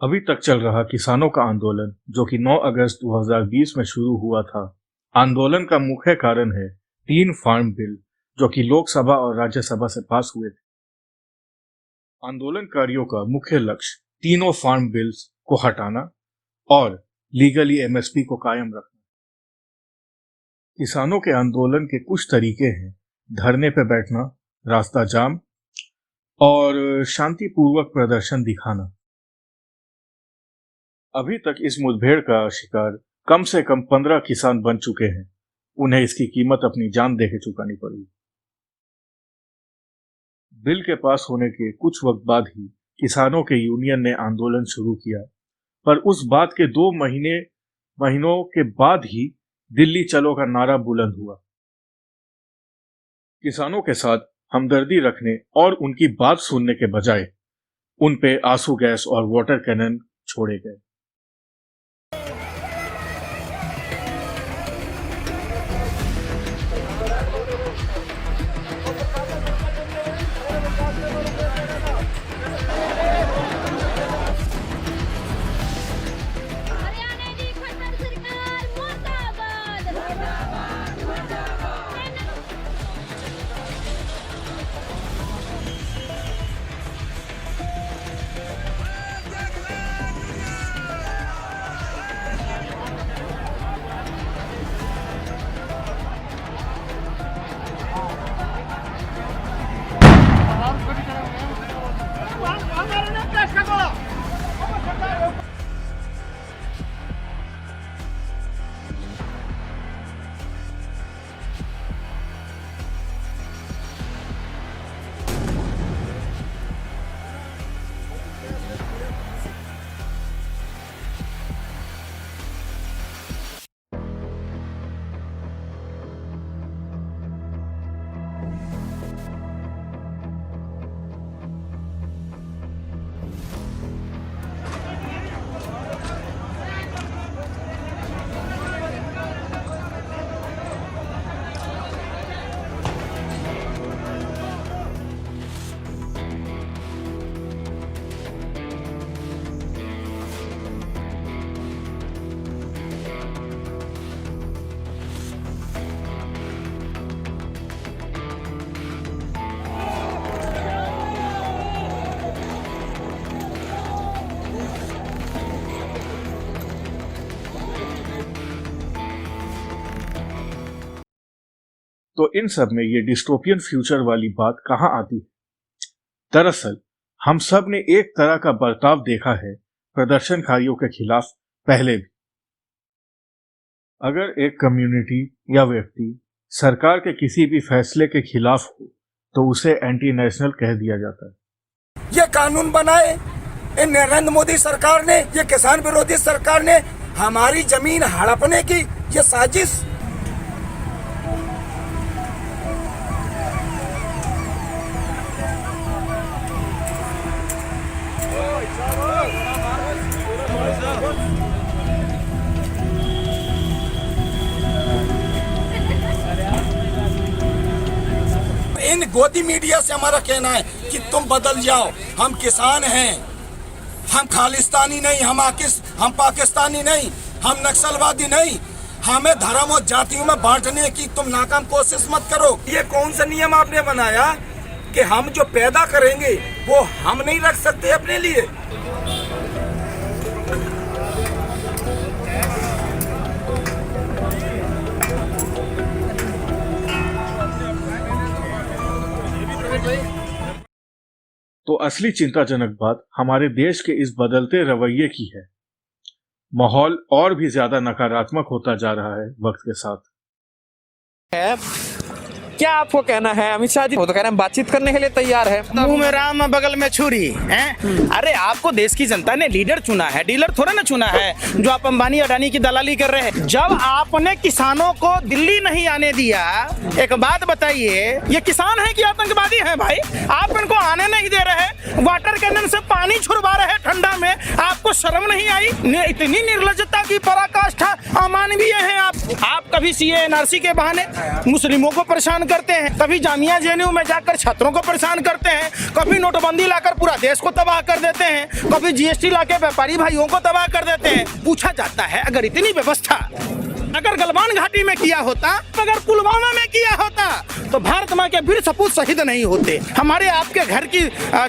अभी तक चल रहा किसानों का आंदोलन जो कि 9 अगस्त 2020 में शुरू हुआ था। आंदोलन का मुख्य कारण है 3 फार्म बिल जो कि लोकसभा और राज्यसभा से पास हुए थे। आंदोलनकारियों का मुख्य लक्ष्य तीनों फार्म बिल्स को हटाना और लीगली एमएसपी को कायम रखना। किसानों के आंदोलन के कुछ तरीके हैं: धरने पर बैठना, रास्ता जाम और शांतिपूर्वक प्रदर्शन दिखाना। अभी तक इस मुठभेड़ का शिकार कम से कम 15 किसान बन चुके हैं। उन्हें इसकी कीमत अपनी जान देके चुकानी पड़ी। बिल के पास होने के कुछ वक्त बाद ही किसानों के यूनियन ने आंदोलन शुरू किया, पर उस बात के 2 महीनों के बाद ही दिल्ली चलो का नारा बुलंद हुआ। किसानों के साथ हमदर्दी रखने और उनकी बात सुनने के बजाय उन पे आंसू गैस और वाटर कैनन छोड़े गए। हरियाणा की खट्टर सरकार मुर्दाबाद मुर्दाबाद मुर्दाबाद। तो इन सब में ये डिस्टोपियन फ्यूचर वाली बात कहाँ आती है? दरअसल हम सब ने एक तरह का बर्ताव देखा है प्रदर्शनकारियों के खिलाफ पहले भी। अगर एक कम्युनिटी या व्यक्ति सरकार के किसी भी फैसले के खिलाफ हो तो उसे एंटी नेशनल कह दिया जाता है। ये कानून बनाए इन नरेंद्र मोदी सरकार ने, ये किसान विरोधी सरकार ने हमारी जमीन हड़पने की ये साजिश। इन गोदी मीडिया से हमारा कहना है कि तुम बदल जाओ। हम किसान हैं, हम खालिस्तानी नहीं, हम पाकिस्तानी नहीं, हम नक्सलवादी नहीं। हमें धर्म और जातियों में बांटने की तुम नाकाम कोशिश मत करो। ये कौन सा नियम आपने बनाया कि हम जो पैदा करेंगे वो हम नहीं रख सकते अपने लिए? तो असली चिंताजनक बात हमारे देश के इस बदलते रवैये की है। माहौल और भी ज्यादा नकारात्मक होता जा रहा है वक्त के साथ। क्या आपको कहना है? अमित शाह जी वो तो कह रहे हैं बातचीत करने के लिए तैयार है। मुंह में राम बगल में छुरी हैं? अरे आपको देश की जनता ने लीडर चुना है, डीलर थोड़ा ना चुना है जो आप अंबानी अडानी की दलाली कर रहे हैं। जब आपने किसानों को दिल्ली नहीं आने दिया, एक बात बताइए, ये किसान है कि आतंकवादी है भाई? आप इनको आने नहीं दे रहे, वाटर कैनन से पानी छुड़वा रहे, ठंडा में आपको शर्म नहीं आई? इतनी निर्लज्जता की पराकाष्ठा, अमानवीय हैं आप कभी सीए एनआरसी के बहाने मुस्लिमों को परेशान करते हैं, कभी जामिया जेएनयू में जाकर छात्रों को परेशान करते हैं, कभी नोटबंदी लाकर पूरा देश को तबाह कर देते हैं, कभी जीएसटी लाके व्यापारी भाइयों को तबाह कर देते हैं। पूछा जाता है, अगर इतनी व्यवस्था अगर गलवान घाटी में किया होता, अगर पुलवामा में किया होता, तो भारत माँ के वीर सपूत शहीद नहीं होते। हमारे आपके घर की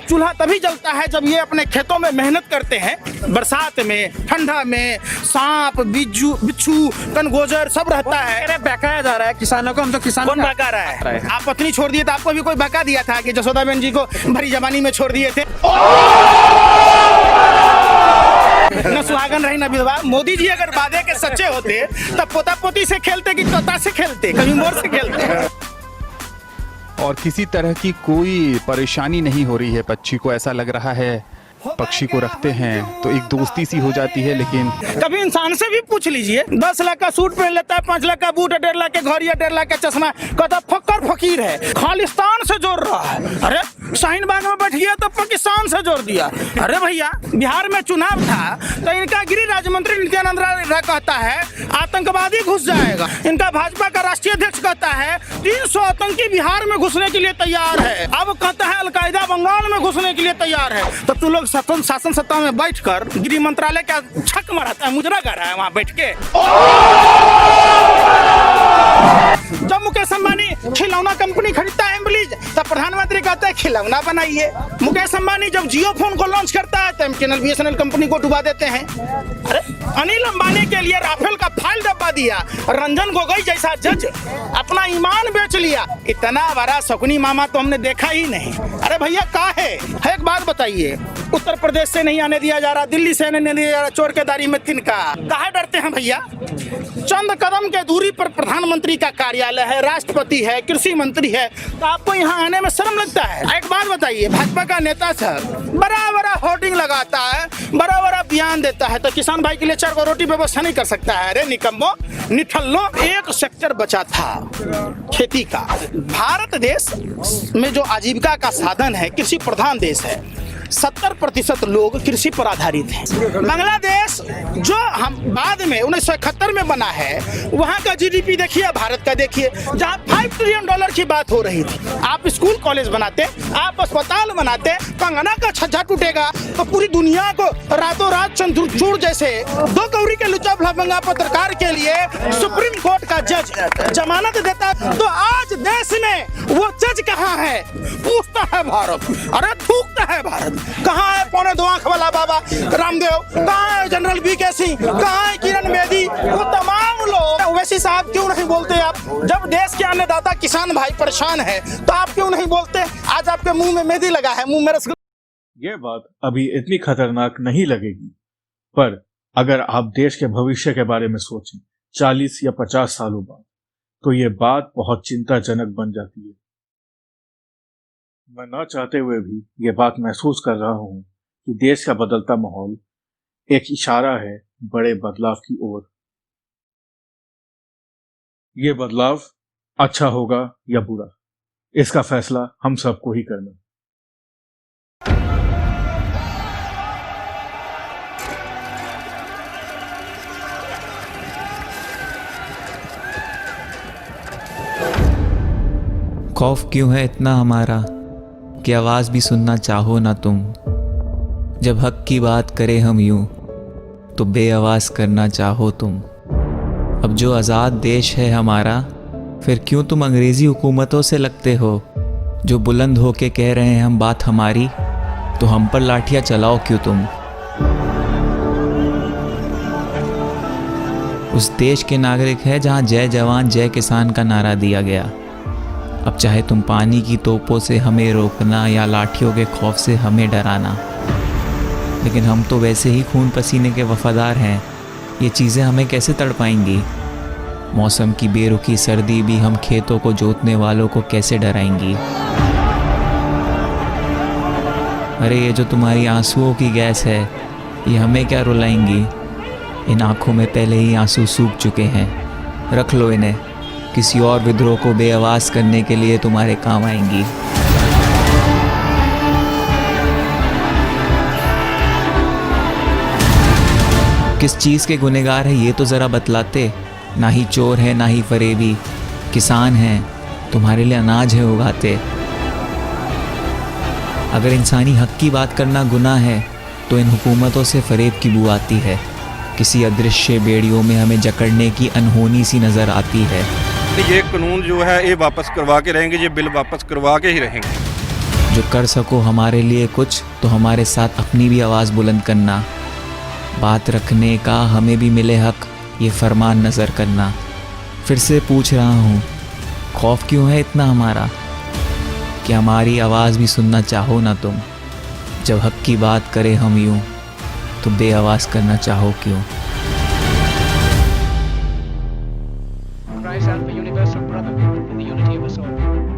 चूल्हा तभी जलता है जब ये अपने खेतों में मेहनत करते हैं। बरसात में, ठंडा में सांप, बिच्छू, कनगोजर सब रहता है। अरे बहकाया जा रहा है किसानों को, हम तो किसान कौन बहका रहा है? आप पत्नी छोड़ दिए तो आपको भी कोई बहका दिया था कि जसोदाबेन जी को भरी जवानी में छोड़ दिए थे? न सुहागन रही न विधवा। मोदी जी अगर वादे के सच्चे होते तब पोता पोती से खेलते कि तोता से खेलते, कभी मोर से खेलते। और किसी तरह की कोई परेशानी नहीं हो रही है पक्षी को। ऐसा लग रहा है पक्षी को रखते हैं तो एक दोस्ती सी हो जाती है। लेकिन कभी इंसान से भी पूछ लीजिए, 10 लाख का सूट पहन लेता है, 5 लाख का बूट, 1.5 लाख के घर या 1.5 लाख का चश्मा, कहता फक्कर फकीर है, खालिस्तान से जोड़ रहा है। अरे शाहीन बाग में बैठ गया तो पाकिस्तान से जोड़ दिया। अरे भैया, बिहार में चुनाव था तो इनका गृह राज्य मंत्री नित्यानंद राय कहता है आतंकवादी घुस जाएगा। इनका भाजपा का राष्ट्रीय अध्यक्ष कहता है 300 आतंकी बिहार में घुसने के लिए तैयार है। अब कहता है अलकायदा बंगाल में घुसने के लिए तैयार है। तो तू लोग शासन सत्ता में बैठकर गृह मंत्रालय का छक मराता है, मुजरा कर रहा है वहां बैठ के। जब मुकेश अंबानी खिलौना कंपनी खरीदता है एम्बलीज, तब प्रधानमंत्री कहता है खिलौना बनाइए। मुकेश अंबानी जब जियो फोन को लॉन्च करता है तो एमटीएनएल बीएसएनएल कंपनी को डुबा देते हैं। अरे अनिल अंबानी के लिए राफेल का फाइल डब्बा दिया, रंजन गोगोई जैसा जज अपना ईमान बेच लिया। इतना बड़ा शकुनी मामा तो हमने देखा ही नहीं। अरे भैया का है एक बात बताइए, उत्तर प्रदेश से नहीं आने दिया जा रहा, दिल्ली से नहीं दिया जा रहा, चोर के दारी में तिनका, काहे डरते हैं भैया? चंद कदम के दूरी पर प्रधानमंत्री का कार्यालय है, राष्ट्रपति है, कृषि मंत्री है, तो आपको यहाँ आने में शर्म लगता है? एक बात बताइए, भाजपा का नेता सर बड़ा बड़ा होर्डिंग लगाता है, बड़ा बड़ा बयान देता है, तो किसान भाई के लिए 4 को रोटी व्यवस्था नहीं कर सकता है? अरे निकम्मो, निठल्लो। एक सेक्टर बचा था खेती का। भारत देश में जो आजीविका का साधन है, कृषि प्रधान देश है, 70% लोग कृषि पर आधारित हैं। बांग्लादेश जो हम बाद में 1971 में बना है, वहाँ का जीडीपी देखिए, भारत का देखिए, जहाँ $5 ट्रिलियन की बात हो रही थी। आप स्कूल कॉलेज बनाते, आप अस्पताल बनाते, कंगना का छज्जा टूटेगा तो पूरी दुनिया को रातों रात चंद्रचूड़ जैसे 2 कौड़ी के लुच्चा भलभंगा पत्रकार के लिए सुप्रीम कोर्ट का जज जमानत देता, तो आज देश में वो जज कहाँ है? पूछता है भारत। अरे थूकता है भारत। कहाँ है पौने 2 आंख वाला बाबा रामदेव? कहाँ है जनरल वीके सिंह? कहाँ है किरण बेदी? वो तमाम लोग। ओवैसी साहब क्यों नहीं बोलते आप? जब देश के अन्नदाता किसान भाई परेशान है तो आप क्यों नहीं बोलते? आज आपके मुंह में मेहंदी लगा है, मुंह में रसगुल्ला। यह बात अभी इतनी खतरनाक नहीं लगेगी, पर अगर आप देश के भविष्य के बारे में सोचें 40 या 50 सालों बाद, तो ये बात बहुत चिंताजनक बन जाती है। मैं ना चाहते हुए भी ये बात महसूस कर रहा हूँ कि देश का बदलता माहौल एक इशारा है बड़े बदलाव की ओर। ये बदलाव अच्छा होगा या बुरा, इसका फैसला हम सबको ही करना है। खौफ क्यों है इतना हमारा कि आवाज़ भी सुनना चाहो ना तुम? जब हक की बात करें हम यूं तो बेआवाज़ करना चाहो तुम। अब जो आज़ाद देश है हमारा, फिर क्यों तुम अंग्रेज़ी हुकूमतों से लगते हो? जो बुलंद होके कह रहे हैं हम बात हमारी, तो हम पर लाठियाँ चलाओ क्यों तुम? उस देश के नागरिक है जहाँ जय जवान जय किसान का नारा दिया गया। अब चाहे तुम पानी की तोपों से हमें रोकना या लाठियों के खौफ से हमें डराना, लेकिन हम तो वैसे ही खून पसीने के वफादार हैं। ये चीज़ें हमें कैसे तड़पाएंगी? मौसम की बेरुखी सर्दी भी हम खेतों को जोतने वालों को कैसे डराएंगी? अरे ये जो तुम्हारी आंसुओं की गैस है, ये हमें क्या रुलाएंगी? इन आँखों में पहले ही आंसू सूख चुके हैं। रख लो इन्हें, किसी और विद्रोह को बेआवाज़ करने के लिए तुम्हारे काम आएंगी। किस चीज़ के गुनहगार है ये तो ज़रा बतलाते। ना ही चोर है ना ही फरेबी, किसान हैं तुम्हारे लिए अनाज है उगाते। अगर इंसानी हक की बात करना गुनाह है तो इन हुकूमतों से फरेब की बू आती है। किसी अदृश्य बेड़ियों में हमें जकड़ने की अनहोनी सी नज़र आती है। ये कानून जो है ये वापस करवा के रहेंगे, ये बिल वापस करवा के ही रहेंगे। जो कर सको हमारे लिए कुछ तो हमारे साथ अपनी भी आवाज़ बुलंद करना। बात रखने का हमें भी मिले हक, ये फरमान नज़र करना। फिर से पूछ रहा हूँ, खौफ क्यों है इतना हमारा कि हमारी आवाज़ भी सुनना चाहो ना तुम। जब हक की बात करें हम यूँ तो बेआवाज़ करना चाहो क्यों। Christ and the universal brother in the unity of us all.